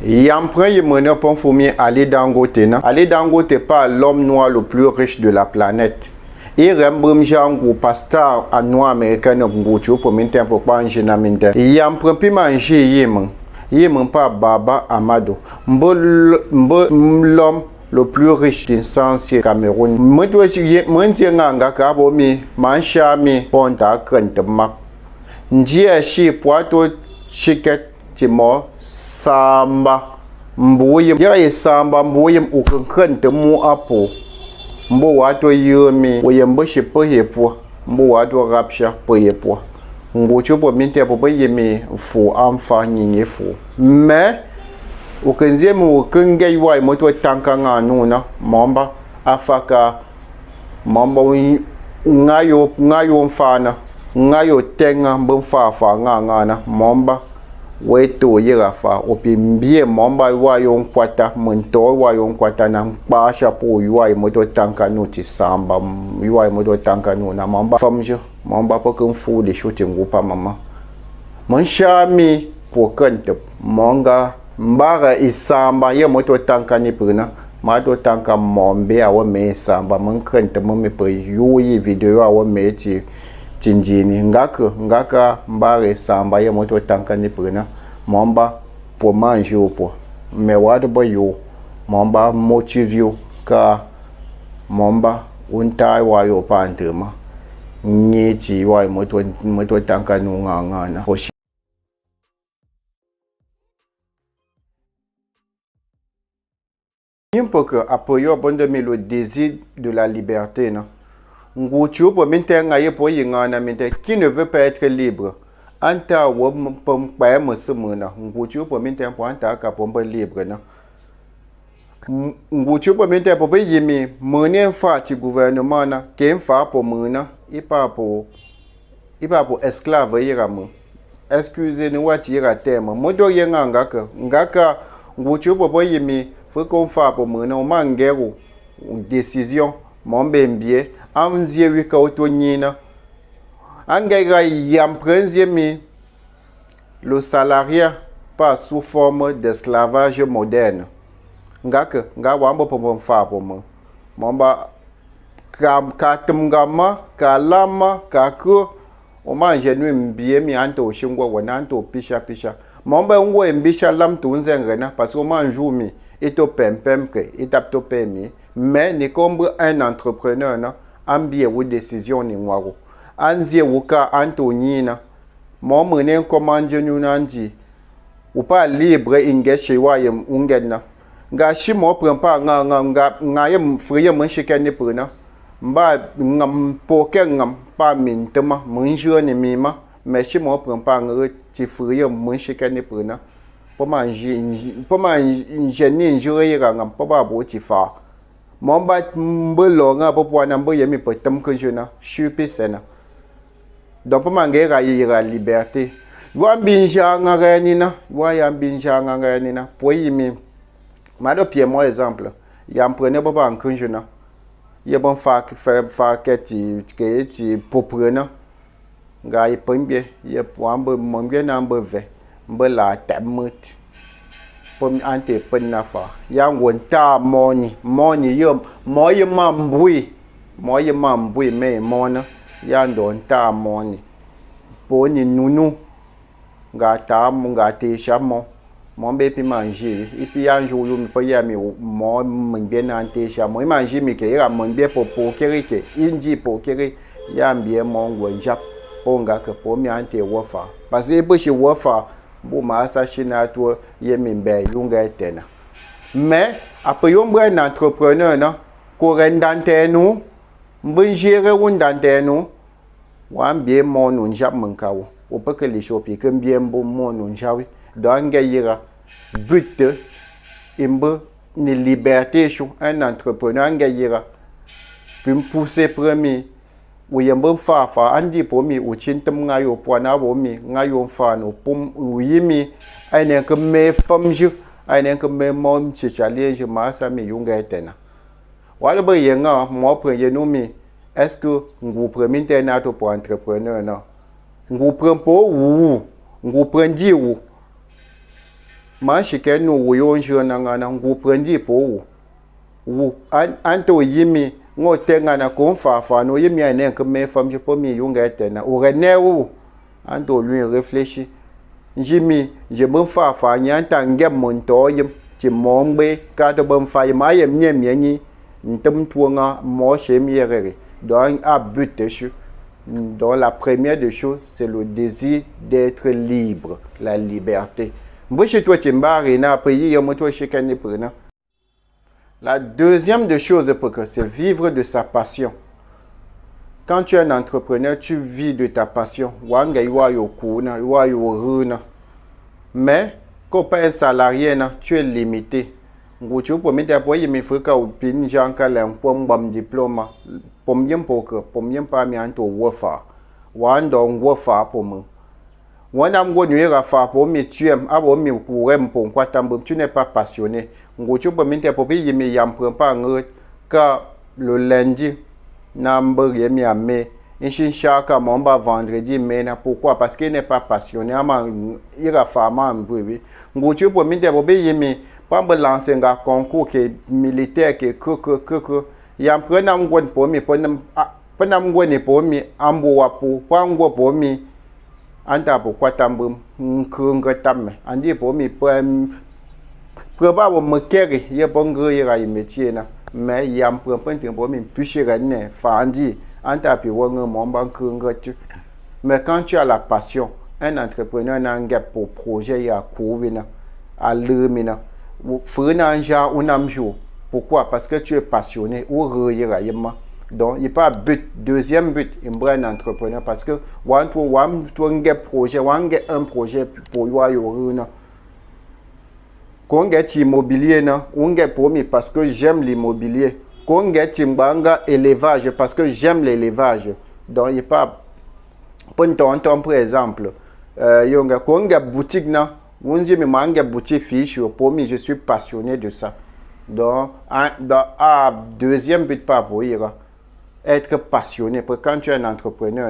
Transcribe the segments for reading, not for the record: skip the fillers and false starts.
Yampren Yemene Ponfoumi Ali Dangote. Ali Dangote pas l'homme noir le plus riche de la planète. Il rembrum jango pasteur à noir américain ngouchu pour minter pour pas ingéna minter. Yampren pi manger yemen pas Baba Amado. L'homme le plus riche d'instance Cameroun. Moi nganga ka bomi manchami ponta krentmak. Njia shi poato chiket timo samba mbuyim ya samba mbuyim ukankan temu apo mbo wato yumi uyembo shipo yepo mbo wato rapsha po yepo ngucho po minte po yemi fu amfa nyinye fu me ukanzie mu ukanga yiwa moto tanka nganu na momba afaka momba ngayo mfana ngayo tenga mbumfa ngana momba weto yira fa opimbie momba wa yon kwata munto wa yon kwata na basha po yuwa moto tanka no ti samba yuwa moto tanka no na momba famjo momba po kun fu de shoti ngupa mama mon shami po kante monga mbara isamba ye moto tanka ni prina mato tanka mombe awo me samba mon kante mo me po yuyi video awo me ti tinjini ngaka mbare samba ye moto tanka ni prina momba pour manger po me wadu boyo momba motivio ka momba untai wa yo pantema nyeti wa moto tanka no ngana N'importe apoyo bonde le désir de la liberté na nguchu po mintenga ye po yingana minte qui ne veut pas être libre anta wo pom pa musumuna nguchu po minten po anta ka pomba libre na nguchu po minten po yimi mune fa ti gouvernement na ke fa po muna ipa po esclave yira mu excusez nous wati yira tema modo yenga ngaka nguchu po yimi faut qu'on fa po muna o mangero décision mombembie amzie wika otonyina angega yamprenzemi le salariat pas sous forme d'esclavage moderne nga wambo po fa po momba katumgama kalama kaku o manje nu mbie mi anto shingwa wananto pisha momba ngwe mbisha lam tunzengena parce que o manjumi ito pempem ke itapto pemi mais ni comme un entrepreneur na ambie ou décision ni ngwaro anzie wuka antonina mo mene commande nu nanji ou pas libre ingeshe wa yem ungenna nga shi mo prempa nga yem friye mon shikeni prena mba ngam poke ngam pa mintema mon jone mima mais shi mo prempa nga ti friye mon shikeni prena po manje njure ngam po ba bo ti fa momba mbelonga popo na mbo yemi potem que je na chupi sena donc pour mangera yira liberté wa mbinja ngara nina wa ya mbinja ngara nina po yimi mado pie mo exemple ya mpreneur popo en que je na ye bon fa keti ke ti poprena nga ipembie ye po ambo mombie na mbo ve mbo la temut pom ante pennafa yang wonta moni yom moye mambui me mona yando nta moni poni nunu ngata ngate chamo mombe pi manger ipi yanjo yumi pa yami mo mbie na ante chamo manger mi ke ra mbie popo kerike inji pokere yambie mongo njap onga ke pomi ante wofa parce que bo shi wofa bu masa shina to yemimbe yunga etena mais après yombre un entrepreneur na ko rendante nu mbunjere wundante nu wambie monu njap munkawo o peke li shopi kembie mbo monu njawi danga yira but imbe ni liberté chou un entrepreneur ngayira puis pousser premier uyembo fa andi pomi uchintum ngayo pwana bomi ngayo fano pum uyimi ainen ke me famju ainen ke me mom chichale je masa mi yunga etena wala ba yenga mo prendre nomi est-ce que ngou premier tenato pour entrepreneur na ngou prend po ou ngou prendi ou manchike no woyonjo na ngu prendi po wu anto yimi ngotenga na konfa no yimi ane que me femme je pas mi yunga etena o renewu anto lui réfléchir jimi je me fa nyanta ngem monto yim ti mongbe ka to bam fa ma yem nyem ni ntum tuanga mo chemiere donc à but dessus. Donc la première des choses, c'est le désir d'être libre, la liberté. La deuxième des choses, c'est vivre de sa passion. Quand tu es un entrepreneur, tu vis de ta passion. Mais quand tu es un salarié, tu es limité. Tu peux mettre à poids, mais faut que tu aies un diplôme. Pour pas mi anto wofa wando wofa pour moi wana ngonu ira fa pour mi tuem abo mi kurem pour kwatambo tu n'es pas passionné ngochu pour minte pour bi mi yam prend pas ngot ka le lundi number yemi ame inshin shaka momba vendredi mena pourquoi parce qu'il n'est pas passionné ama ira fa ma mbwe ngochu pour minte pour bi yemi pas me lancer un concours qui militaire qui que yam prend ngone pour mi panam ngone po mi ambo wapo pangwo po mi anta po kwatambu nkunga tamme andi po mi ba wo mekere ye bongo ira métier na mais yam prentin po mi pushira ne fandi anta pi wongo momba nkunga tu mais quand tu as la passion un entrepreneur n'a un gap pour projet ya kouvina à lumina funa anja unamjo pourquoi parce que tu es passionné ou rira yema. Donc, il n'y a pas but. Deuxième but, il y a un entrepreneur parce que un projet pour y quand on immobilier, on promis parce que j'aime l'immobilier. Quand on élevage parce que j'aime l'élevage. Donc, il n'y a pas. Par exemple, quand on boutique, on dit que boutique fiche, promis, je suis passionné de ça. Donc, deuxième but, pas pour y être passionné. Parce que quand tu es un entrepreneur,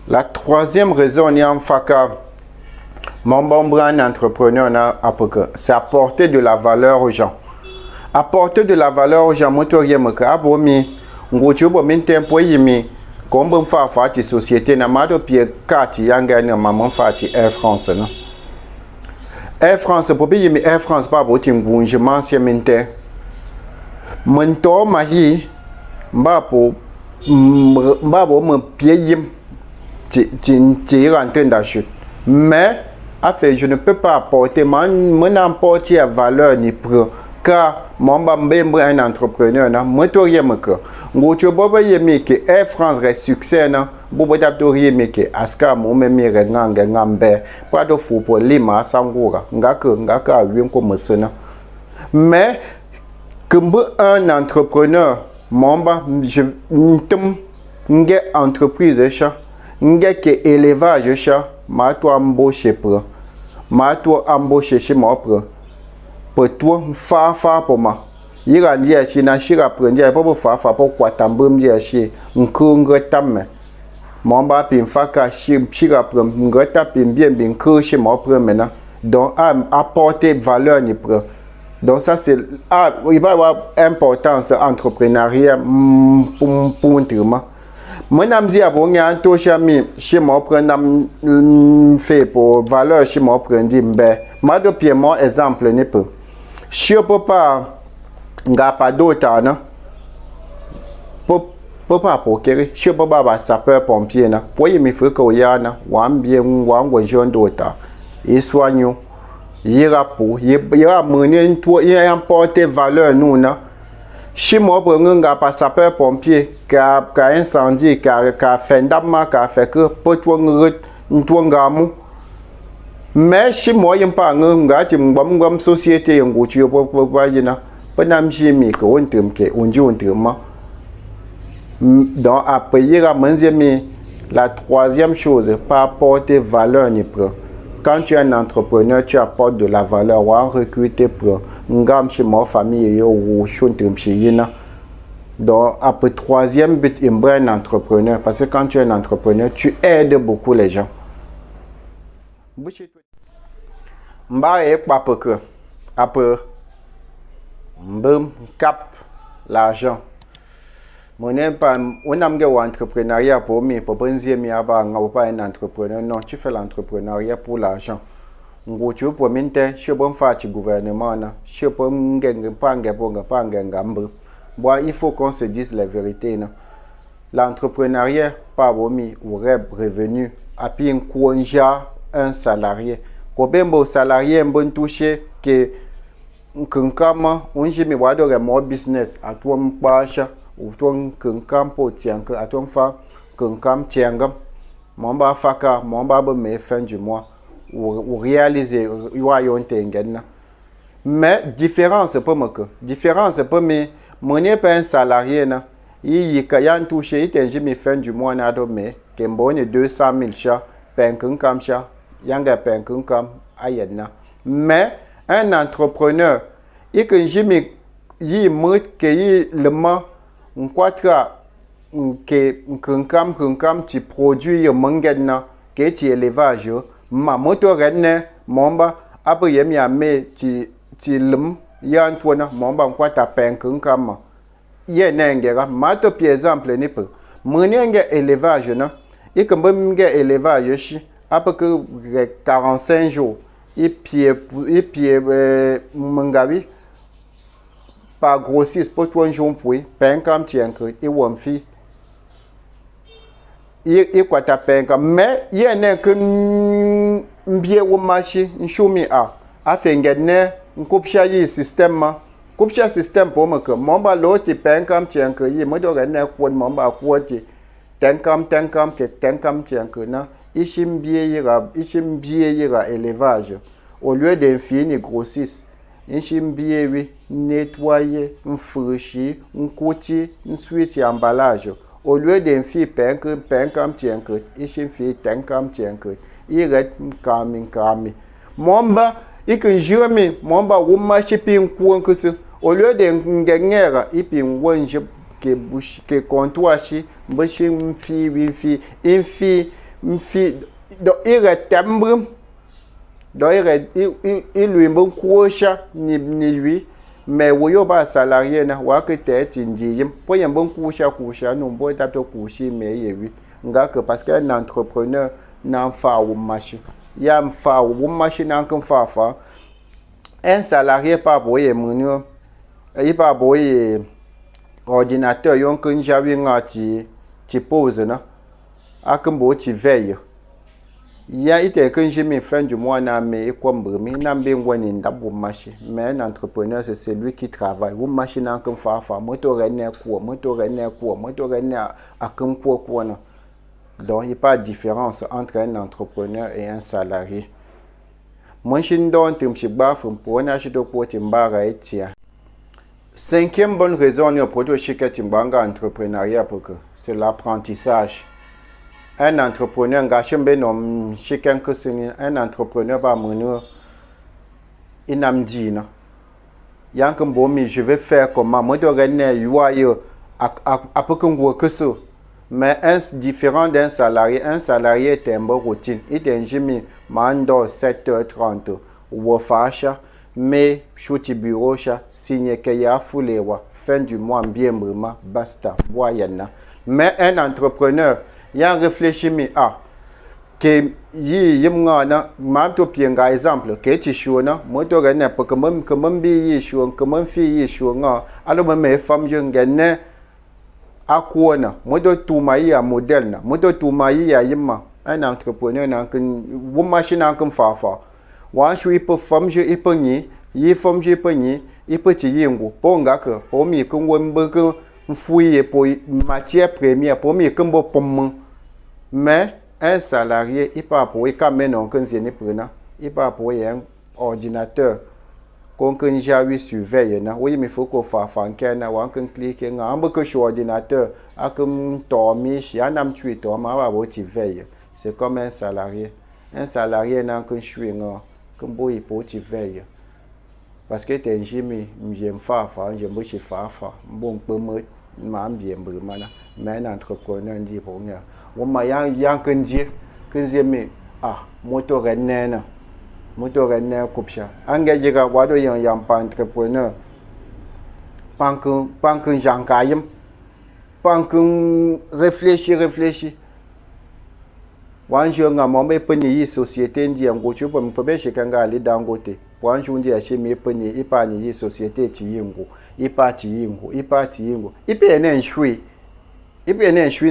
la troisième raison, mon bon entrepreneur, c'est apporter de la valeur aux gens. Apporter de la valeur aux gens, comme on fait une société, Air France. Air France, pour payer Air France, pas pour un bougeement, c'est maintenant. Mon temps, ma vie, me payer, tu rentres dans la chute. Mais, je ne peux pas apporter, mon apporter la valeur ni pour. Car mon bambé un entrepreneur na moto yemaka ngocho boba yemike Air France reste succès na bobo dabdo yemike aska mo memire nganga ngambe pas de fou pour lima sangura ngaka wim ko mesena mais comme un entrepreneur momba je ntum nge entreprise cha nge ke élevage cha ma to embaucher pour ma to embaucher chez moi pour toi fa pour moi ira ndia chi na shira prendia pour fa pour kwatambu ndia chi nkunga tamme momba pin faka shira prem ngata pin bien que chez moi premena donc apporter valeur ni pre donc ça c'est il va avoir importance entrepreneuriat pour intégrement moi dit abonya anto chami chez moi prenam fait pour valeur chez moi prendi mbe ma do piement exemple ne peut si on peut pas pas d'autre non peut pas pour querer si on peut pas sapeur pompier na pour y me faire que yana wan bien wan jeune d'autre et soignons ira pour ira mener toi il importer valeur nous na si moi pour nga pas sapeur pompier ka incendie ka fendama ka fait que pour toi ngamu mais si moi y'a pas nga tu m'bam société y'ngo tu pas yina pas n'amjimi que on temke on dit on trema donc après y a manzemi la troisième chose pas apporter valeur ni pro quand tu es un entrepreneur tu apportes de la valeur ou recruter pro ngam chez moi famille yo ou chon trem chez yina Donc, après troisième but, il me un entrepreneur. Parce que quand tu es un entrepreneur, tu aides beaucoup les gens. Mba et papa que après cap l'argent. Mon pas on a un entrepreneuriat pour moi pour penser mi aba pas un entrepreneur. Non, tu fais l'entrepreneuriat pour l'argent. Ngo tu pour minte, je bon faire du gouvernement na, je peux m'engager pas ngambe. Bon, il faut qu'on se dise la vérité na. L'entrepreneuriat pas bomi ou revenu à puis un salarié. Kobembo salarié bon touché que nkama unji mi wado ga mo business atwom pasha utwom nkam po tianka atwom fa nkam tiangam momba faka momba be me fin du mois ou réaliser wa yonte ngenna. Mais différence pas que différence pas mais mon pas un salarié na il kayan touché il tenji mi fin du mois na do me kembone 200 000 cha penkam cha yanga penkam ayenna. Mais un entrepreneur il que jimi yi mut ke yi lema nkwatra ke nkam ti produit yo mangenna ke ti élevage ma moto renne momba apo yemi ame ti lem yantwana momba nkwata penkam ye nengera mato par exemple ni pe menenge élevage na il que mbenge élevage chi après que 45 jours et puis mangabi par grossiste pour toi un jour pour penkam tien que et wamfi et quoi ta penkam mais il y a que mbie wo marché nchomi a fait ngene nkopsha yi système pour me que mon ba loti penkam tien que yi mo do ne ko mon ba ko ti tenkam tien que na ishim biye yira élevage au lieu d'infini grossiste ishim biye oui nettoyer enfraîchir côté ensuite emballage au lieu d'infini penkam tien que ishim fi tenkam tien que iret kami momba ikin jami momba wuma shipping ko que au lieu de ngengera ipin wonje ke comptoir chi mbashi mfi do ire tembre do ire il lui bon kuosha ni lui mais woyo ba salarié na wa que tete ndiyim po yem bon kuosha no bo tato kushi mais yewi ngaka parce que un entrepreneur n'en fa ou machi ya mfa ou machi n'en kan fa un salarié pas boye munio il pas boye ordinateur yon kan jawi ngati ti pose na akambo ti veille ya ite kan jimi fin du mois na me kwambremi na mbengwani ndabo machi mais un entrepreneur c'est celui qui travaille ou machine en kan fa moto rene akam ko na. Donc il n'y a pas de différence entre un entrepreneur et un salarié. Moi je ndon timchi bafum pour na shi do ko timbara etia. Cinquième bonne raison pour toi chiquet timbanga entrepreneuriat c'est l'apprentissage. Un entrepreneur gachembe nom chicken que c'est un entrepreneur pas mon inamdi na. Yankum bomi je vais faire comment moi de rene yoyo apokungwo que ça. Mais différent d'un salarié est un bon routine. Il est un jimi mando 7h30 ou facha mais chouti bureau cha signe que ya fulewa fin du mois bien vraiment basta voyana. Mais un entrepreneur il a réfléchi que yi ngana mamto pienga exemple que ti shona moto gane pa comme bi yi shon comme fi yi shona alors me femme je ngane akwana modo tumayi ya model na modo tumayi ya yima un entrepreneur na kan wo machine na kan fa wa shui po femme je ipanyi yi femme je ipanyi ipati yingo ponga ka po mi kan won kan fouiller pour matière première pour mi kan bo pom mais un salarié il pas pour quand même on kan zeni prena il pas pour un ordinateur qu'on kan jawi surveille na oui mais faut qu'on fa na wa kan cliquer nga ambe que sur ordinateur akum tomi shi anam tui to ma wa bo ti veille c'est comme un salarié na kan chui nga kan bo i po ti veille parce que t'es jimi j'aime fa j'aime bo chi fa bon pe me ma bien brumana mais un entrepreneur dit pour moi on m'a yang que dire mais moto renena kupsha engagé ga wado yang pas entrepreneur panque jankayim panque réfléchir wanjo nga mombe pani société ndi ngo chupo mpobe shikanga ali dangote wanjo ndi ashimi pani ipani yi société tiyingo ipa tiyingo ipe ne nshui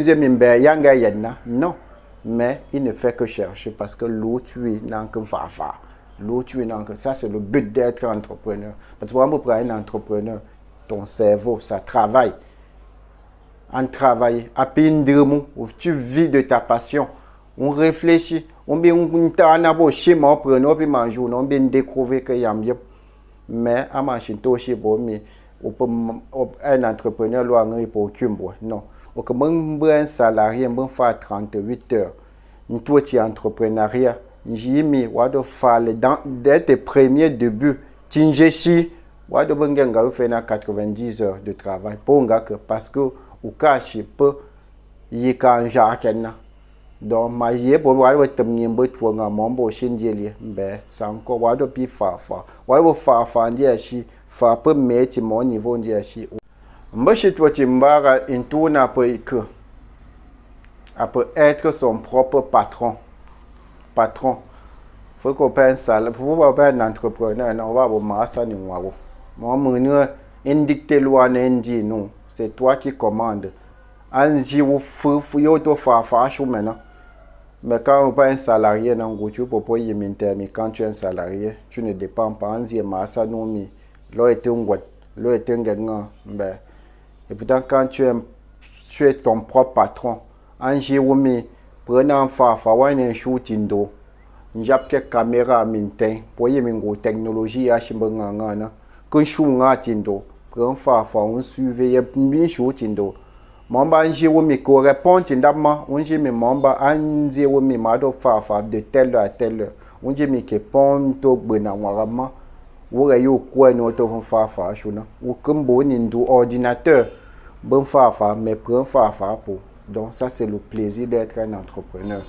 nze mimbe yanga yenna non mais il ne fait que chercher parce que l'autre lui n'a qu'un fafa l'autre lui n'a que ça c'est le but d'être entrepreneur parce que pour un entrepreneur ton cerveau ça travaille en travailler à pindremu tu vis de ta passion. On réfléchit, on bien on t'a beau schéma prenons puis manger, on bien découvrir que y a mieux. Mais à machine toshi mais un entrepreneur loin pour cumbo non. On commence un salarié on faire 38 heures. Une toi tu entrepreneuriat, j'ai mis wado faire dès tes premiers débuts. Tinjeshi wado benga faire 90 heures de travail pour que parce que au cache peu y kan jakena. Donc ma yé pour voir le temniembo pour nga mombo shinjeli be sanko wado pi fa wado fa ndiye shi fa peu meti mon niveau ndiye shi mbashi toi timbara intuna peut être son propre patron faut qu'on pense ça pour pas un entrepreneur on va au massa ni wao moi menu indicter loi n'indi non c'est toi qui commandes anji ou fou yo to fa chou maintenant. Mais quand on n'est pas un salarié, tu peux pas y maintenir. Mais quand tu es un salarié, tu ne dépends pas. On dit massa nomi, l'eau est un gagnant. Et pourtant quand tu es ton propre patron, en jiroumi, prenant fafa, un shooting d'eau, j'ap que caméra mintin, pour y mingo technologie à chimbangana, que chunga tindo, prend fafa, on surveille bien shooting d'eau. Mamba anjiwo mi correspond tindama unji mi mamba anjiwo mi mado fa de telle à telle unji mi ke ponto gbena warama wo yo kwa no to fa shuna ou kumbo ni ndu ordinateur bon fa mais prend fa pour donc ça c'est le plaisir d'être un entrepreneur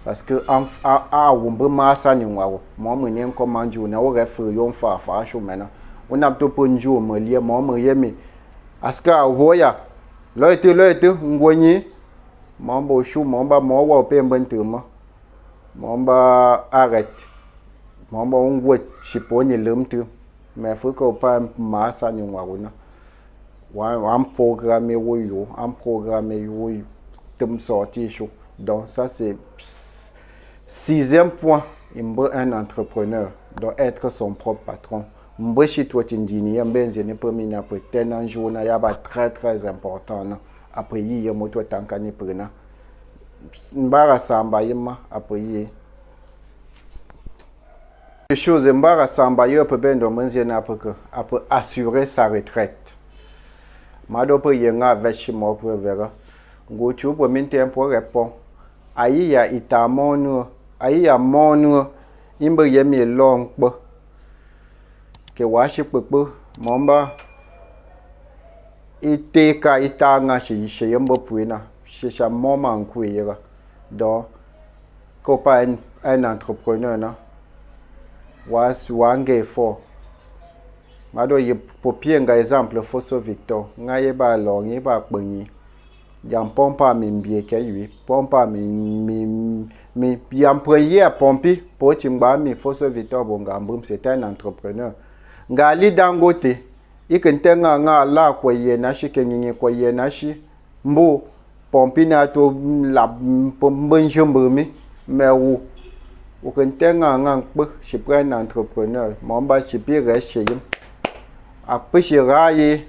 parce que wo mbe masa ni wawo mo mo ni commande na wo refer yo fa shu mena on a to ponju mo lie mo yemi aska voya L'autre, ngwenye, mamba chou, mamba mawa pembentema, mamba arrête, mamba ongwe chiponi l'umtu, mais faut qu'on pas massa ni waruna. Un programme yo, tem sorti chaud. Donc ça c'est 6e point, un entrepreneur doit être son propre patron. Mbeshi toi tindini mbenze ne premina peut-être un jour na yaba très important après yi yo moto tankani prena mbara samba yema après yi les choses mbara samba yo peut ben do menze na après assurer sa retraite mado peut yenga veshi mo pour vera go tu pour minter pour répondre ayi ya itamonu ayi ya monu imbe yemi long po que washi pepe momba iteka itanga shi yembo puina shi sha moma nkuira donc pas un entrepreneur na was wange fo mado ye popienga exemple foso Victor ngaye ba long ye ba kpenyi yam pompa mi mbie ke yi pompa mi yam prier pompi po timba mi foso Victor bonga mbum c'est un entrepreneur ngali dangote ikentenga nga la kwa ye na shi kenyinyi kwa ye na shi mbo pompi na to la pombenjumbrumi mewu ukentenga nga kpe shi prend entrepreneur momba shi pi reshe yim apeshi raye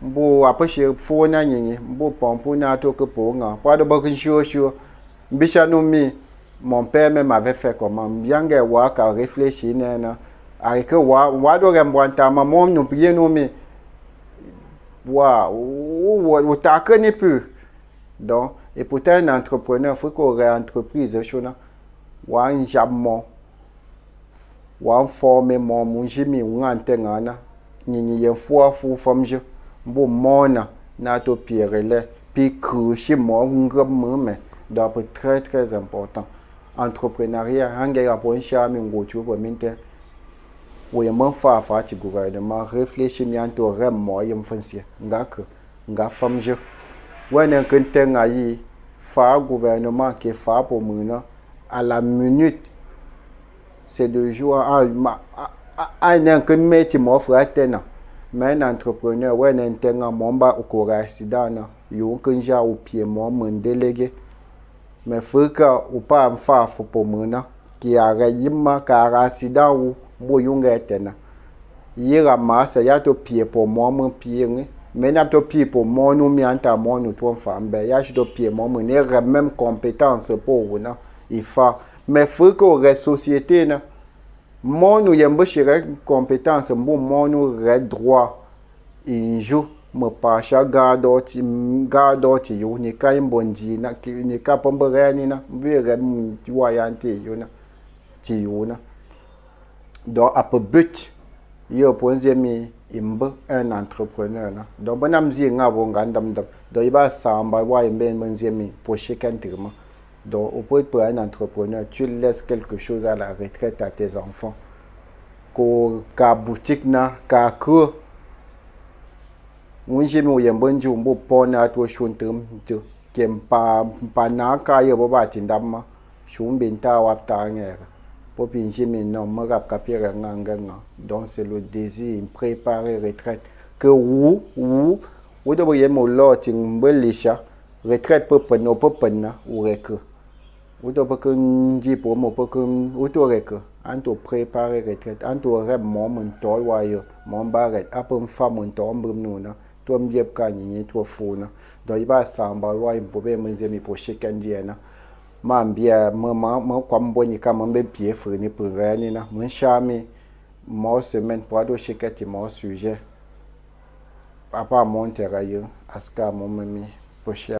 mbo apeshi fona nyinyi mbo pompu na to ke po nga pa do bakin sho mbishanu mi mon père même avait fait comment bien que wa ka réfléchir na avec wa do rembwanta maman nous bien nommé ou ta connais plus donc et pourtant un entrepreneur faut qu'on ait entreprise chona wa njammo wa former mon jimi ngante ngana nyinyi ye fu famje mbo mona n'a to pierre puis crucher moi mais donc très très important entrepreneuriat hanga pour chami ngochu pour minte we man fa ti gouvernement réfléchir mi anto rem mo yim fansia nga famje wenen kan tenga yi fa gouvernement qui fa pour muna à la minute c'est de jour à un kan meti mo fra tena mais un entrepreneur wenen tenga momba au accident na yo kan ja au pied mo mon délégué mais faut que ou pas en fa pour muna qui a yimma ka accident ou bo yunga tena yira masa ya to pied pour moi mon pied mais n'a to pied pour moi nous mi anta moi nous toi femme ben ya to pied moi mon est même compétence pour na il faut mais faut que la société na moi nous yembo chere compétence bon moi nous red droit in jour me pasha gado ti yo ni kai bonji na ni ka pombe ni na bi re mu wa yante yo na ti yo na donc à peu but yo ponze mi imbe un entrepreneur na donc bonam zi nga bo ngandam do do iba samba wa imbe menze mi pour chacun terme donc au point pour un entrepreneur tu laisses quelque chose à la retraite à tes enfants ko ka boutique na ka ko unje mi yembo njumbo pona to shuntum to kempa na ka yo ba tindama shumbinta wa tangera pour pincher maintenant me rap capir nganga donc c'est le désir préparer retraite que ou do yemo lot ngbelisha retraite peut penna ou rek ou do pas que nji pour mo pas que ou to rek anto préparer retraite anto rep mo mon toy wa yo mon baret apum femme to mbum nuna to mjeb ka nyi to funa do iba samba wa impobe mzemi po shekandiena mambia ma kwamboni kama mbe pie frini purani na munshami mo semaine poado shikati mo sujet papa montera yo aska mo mami poshia